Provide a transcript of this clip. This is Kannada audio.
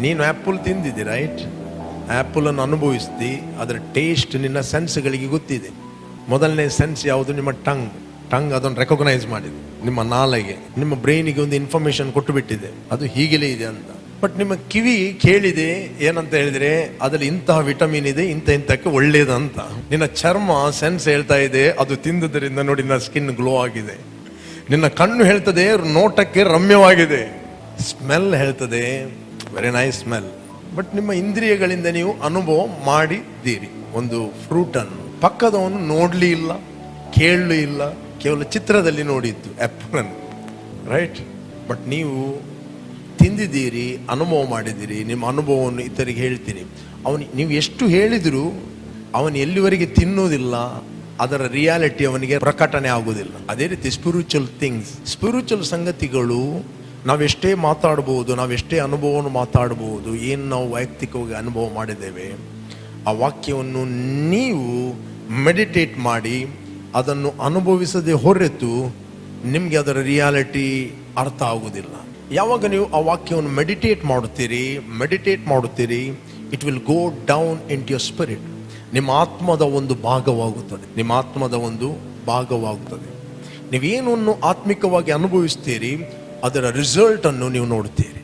ನೀನು ಆ್ಯಪಲ್ ತಿಂದಿದ್ದಿ, ರೈಟ್? ಆ್ಯಪಲನ್ನು ಅನುಭವಿಸ್ತಿ, ಅದರ ಟೇಸ್ಟ್ ನಿನ್ನ ಸೆನ್ಸ್ಗಳಿಗೆ ಗೊತ್ತಿದೆ. ಮೊದಲನೇ ಸೆನ್ಸ್ ಯಾವುದು? ನಿಮ್ಮ ಟಂಗ್ ಅದನ್ನು ರೆಕಗ್ನೈಸ್ ಮಾಡಿದೆ. ನಿಮ್ಮ ನಾಲಿಗೆ ನಿಮ್ಮ ಬ್ರೈನಿಗೆ ಒಂದು ಇನ್ಫಾರ್ಮೇಶನ್ ಕೊಟ್ಟು ಬಿಟ್ಟಿದೆ, ಅದು ಹೀಗೆಲೇ ಇದೆ ಅಂತ. ಬಟ್ ನಿಮ್ಮ ಕಿವಿ ಕೇಳಿದೆ ಏನಂತ ಹೇಳಿದ್ರೆ, ಅದ್ರಲ್ಲಿ ಇಂತಹ ವಿಟಮಿನ್ ಇದೆ, ಇಂಥಕ್ಕೆ ಒಳ್ಳೇದಂತ. ನಿನ್ನ ಚರ್ಮ ಸೆನ್ಸ್ ಹೇಳ್ತಾ ಇದೆ, ಅದು ತಿಂದುದರಿಂದ ನೋಡಿ ನಿನ್ನ ಸ್ಕಿನ್ ಗ್ಲೋ ಆಗಿದೆ. ನಿನ್ನ ಕಣ್ಣು ಹೇಳ್ತದೆ ನೋಟಕ್ಕೆ ರಮ್ಯವಾಗಿದೆ. ಸ್ಮೆಲ್ ಹೇಳ್ತದೆ ವೆರಿ ನೈಸ್ ಸ್ಮೆಲ್. ಬಟ್ ನಿಮ್ಮ ಇಂದ್ರಿಯಗಳಿಂದ ನೀವು ಅನುಭವ ಮಾಡಿದ್ದೀರಿ. ಒಂದು ಫ್ರೂಟನ್ನು ಪಕ್ಕದವನು ನೋಡ್ಲಿ ಇಲ್ಲ, ಕೇಳಲಿ ಇಲ್ಲ, ಕೇವಲ ಚಿತ್ರದಲ್ಲಿ ನೋಡಿದ್ದು ಆ್ಯಪಲನ್ನು, ರೈಟ್? ಬಟ್ ನೀವು ತಿಂದಿದ್ದೀರಿ, ಅನುಭವ ಮಾಡಿದ್ದೀರಿ. ನಿಮ್ಮ ಅನುಭವವನ್ನು ಇತರಿಗೆ ಹೇಳ್ತೀರಿ. ನೀವು ಎಷ್ಟು ಹೇಳಿದರೂ ಅವನು ಎಲ್ಲಿವರೆಗೆ ತಿನ್ನೋದಿಲ್ಲ, ಅದರ ರಿಯಾಲಿಟಿ ಅವನಿಗೆ ಪ್ರಕಟಣೆ ಆಗುವುದಿಲ್ಲ. ಅದೇ ರೀತಿ ಸ್ಪಿರಿಚುವಲ್ ಥಿಂಗ್ಸ್, ಸ್ಪಿರಿಚುವಲ್ ಸಂಗತಿಗಳು ನಾವೆಷ್ಟೇ ಮಾತಾಡ್ಬೋದು, ನಾವೆಷ್ಟೇ ಅನುಭವವನ್ನು ಮಾತಾಡ್ಬೋದು, ಏನು ನಾವು ವೈಯಕ್ತಿಕವಾಗಿ ಅನುಭವ ಮಾಡಿದ್ದೇವೆ, ಆ ವಾಕ್ಯವನ್ನು ನೀವು ಮೆಡಿಟೇಟ್ ಮಾಡಿ ಅದನ್ನು ಅನುಭವಿಸದೆ ಹೊರತು ನಿಮಗೆ ಅದರ ರಿಯಾಲಿಟಿ ಅರ್ಥ ಆಗುವುದಿಲ್ಲ. ಯಾವಾಗ ನೀವು ಆ ವಾಕ್ಯವನ್ನು ಮೆಡಿಟೇಟ್ ಮಾಡುತ್ತೀರಿ, it will go down into your spirit. ನಿಮ್ಮ ಆತ್ಮದ ಒಂದು ಭಾಗವಾಗುತ್ತದೆ. ನೀವೇನನ್ನು ಆತ್ಮಿಕವಾಗಿ ಅನುಭವಿಸ್ತೀರಿ, ಅದರ ರಿಸಲ್ಟನ್ನು ನೀವು ನೋಡ್ತೀರಿ.